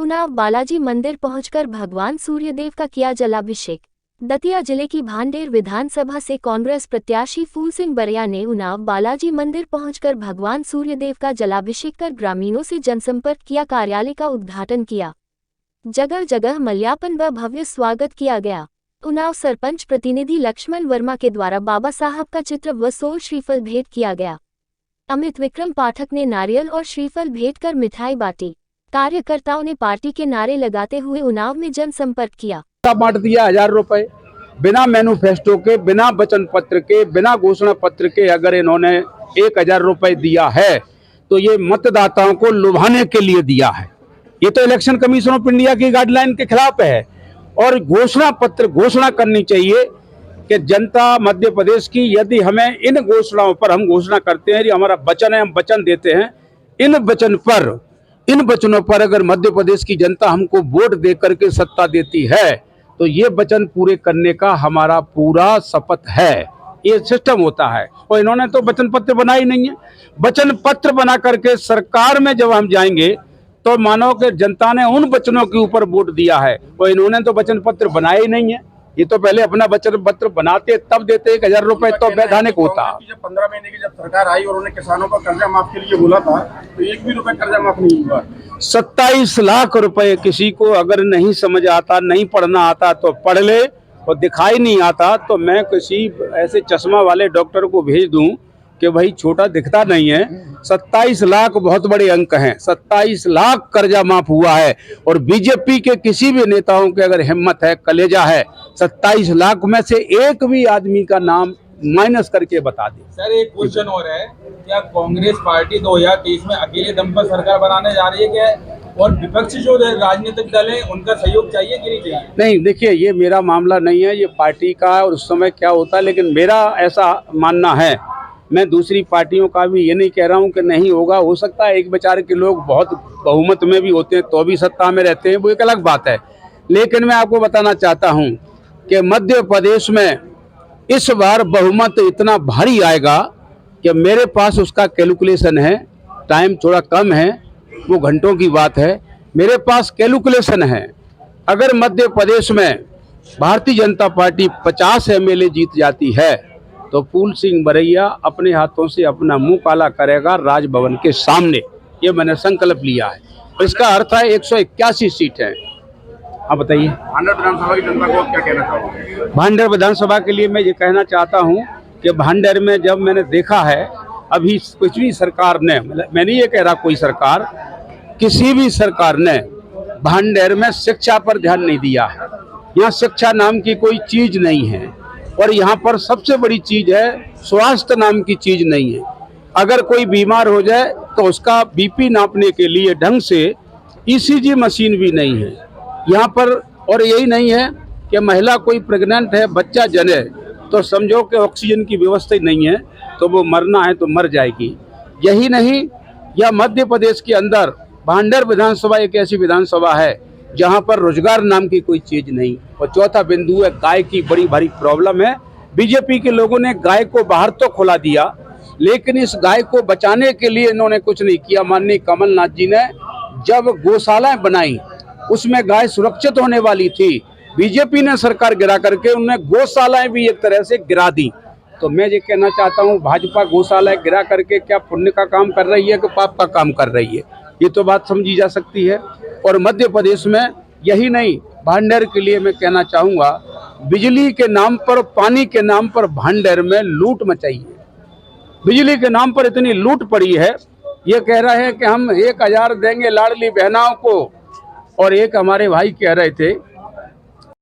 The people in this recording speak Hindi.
उन्नाव बालाजी मंदिर पहुंचकर भगवान सूर्यदेव का किया जलाभिषेक। दतिया जिले की भांडेर विधानसभा से कांग्रेस प्रत्याशी फूल सिंह बरिया ने उन्नाव बालाजी मंदिर पहुंचकर भगवान सूर्यदेव का जलाभिषेक कर ग्रामीणों से जनसंपर्क किया, कार्यालय का उद्घाटन किया। जगह जगह मल्यार्पण व भव्य स्वागत किया गया। उन्नाव सरपंच प्रतिनिधि लक्ष्मण वर्मा के द्वारा बाबा साहब का चित्र व सोल श्रीफल भेंट किया गया। अमित विक्रम पाठक ने नारियल और श्रीफल भेंट कर मिठाई बांटी। कार्यकर्ताओं ने पार्टी के नारे लगाते हुए उन्नाव में जनसंपर्क किया। बांट दिया 1000 रुपए बिना मैनिफेस्टो के, बिना वचन पत्र के, बिना घोषणा पत्र के अगर इन्होंने 1000 रुपए दिया है तो ये मतदाताओं को लुभाने के लिए दिया है। ये तो इलेक्शन कमीशन ऑफ इंडिया की गाइडलाइन के खिलाफ है। और घोषणा पत्र घोषणा करनी चाहिए कि जनता मध्य प्रदेश की, यदि हमें इन घोषणाओं पर हम घोषणा करते हैं, हमारा वचन है, हम वचन देते हैं, इन वचनों पर अगर मध्य प्रदेश की जनता हमको वोट दे करके सत्ता देती है तो ये वचन पूरे करने का हमारा पूरा शपथ है। ये सिस्टम होता है। और इन्होंने तो वचन पत्र बनाया ही नहीं है। वचन पत्र बना करके सरकार में जब हम जाएंगे तो मानो कि जनता ने उन वचनों के ऊपर वोट दिया है, और इन्होंने तो वचन पत्र बनाया ही नहीं है। ये तो पहले अपना वचन पत्र बनाते तब देते 1000 रुपए, तो वैधानिक होता। जब 15 महीने की जब सरकार आई और उन्होंने किसानों का कर्जा माफ के लिए बोला था तो 1 भी रुपए कर्जा माफ नहीं हुआ। 27 लाख रुपए किसी को अगर नहीं समझ आता, नहीं पढ़ना आता तो पढ़ ले, और दिखाई नहीं आता तो मैं किसी ऐसे चश्मा वाले डॉक्टर को भेज दूं कि भाई छोटा दिखता नहीं है। 27 लाख बहुत बड़े अंक हैं। 27 लाख कर्जा माफ हुआ है। और बीजेपी के किसी भी नेताओं के अगर हिम्मत है, कलेजा है, 27 लाख में से एक भी आदमी का नाम माइनस करके बता दे। सर एक क्वेश्चन और है, क्या कांग्रेस पार्टी 2023 में अकेले दम पर सरकार बनाने जा रही है क्या? और विपक्ष जो राजनीतिक दल है उनका सहयोग चाहिए कि नहीं चाहिए? नहीं, देखिए ये मेरा मामला नहीं है, ये पार्टी का और उस समय क्या होता है, लेकिन मेरा ऐसा मानना है। मैं दूसरी पार्टियों का भी ये नहीं कह रहा हूँ कि नहीं होगा। हो सकता है एक बेचारे के लोग बहुत बहुमत में भी होते हैं तो भी सत्ता में रहते हैं, वो एक अलग बात है। लेकिन मैं आपको बताना चाहता हूँ कि मध्य प्रदेश में इस बार बहुमत इतना भारी आएगा कि मेरे पास उसका कैलकुलेशन है। टाइम थोड़ा कम है, वो घंटों की बात है। मेरे पास कैलकुलेशन है, अगर मध्य प्रदेश में भारतीय जनता पार्टी 50 MLA जीत जाती है तो फूल सिंह बरिया अपने हाथों से अपना मुंह काला करेगा राजभवन के सामने। ये मैंने संकल्प लिया है। इसका अर्थ है 181 सीट है। आप बताइए। भांडेर विधानसभा की जनता को क्या कहना चाहोगे? भांडेर विधानसभा के लिए मैं ये कहना चाहता हूँ कि भांडेर में जब मैंने देखा है, अभी पिछली सरकार ने, मैं नहीं ये कह रहा कोई सरकार, किसी भी सरकार ने भांडेर में शिक्षा पर ध्यान नहीं दिया है। यहाँ शिक्षा नाम की कोई चीज नहीं है। और यहाँ पर सबसे बड़ी चीज है स्वास्थ्य नाम की चीज नहीं है। अगर कोई बीमार हो जाए तो उसका BP नापने के लिए ढंग से ECG मशीन भी नहीं है यहाँ पर। और यही नहीं है कि महिला कोई प्रेग्नेंट है, बच्चा जने तो समझो कि ऑक्सीजन की व्यवस्था ही नहीं है, तो वो मरना है तो मर जाएगी। यही नहीं, यह मध्य प्रदेश के अंदर भांडेर विधानसभा एक ऐसी विधानसभा है जहां पर रोजगार नाम की कोई चीज नहीं। और चौथा बिंदु है, गाय की बड़ी भारी प्रॉब्लम है। बीजेपी के लोगों ने गाय को बाहर तो खुला दिया, लेकिन इस गाय को बचाने के लिए इन्होंने कुछ नहीं किया। माननीय कमलनाथ जी ने जब गौशालाएं बनाई, उसमें गाय सुरक्षित होने वाली थी, बीजेपी ने सरकार गिरा करके उन्होंने गौशालाएं भी एक तरह से गिरा दी। तो मैं ये कहना चाहता हूँ, भाजपा गौशालाएं गिरा करके क्या पुण्य का काम कर रही है कि पाप का काम कर रही है, ये तो बात समझी जा सकती है। और मध्य प्रदेश में यही नहीं, भांडेर के लिए मैं कहना चाहूँगा, बिजली के नाम पर, पानी के नाम पर भांडेर में लूट मचाई है। बिजली के नाम पर इतनी लूट पड़ी है। ये कह रहे हैं कि हम 1000 देंगे लाडली बहनाओं को। और एक हमारे भाई कह रहे थे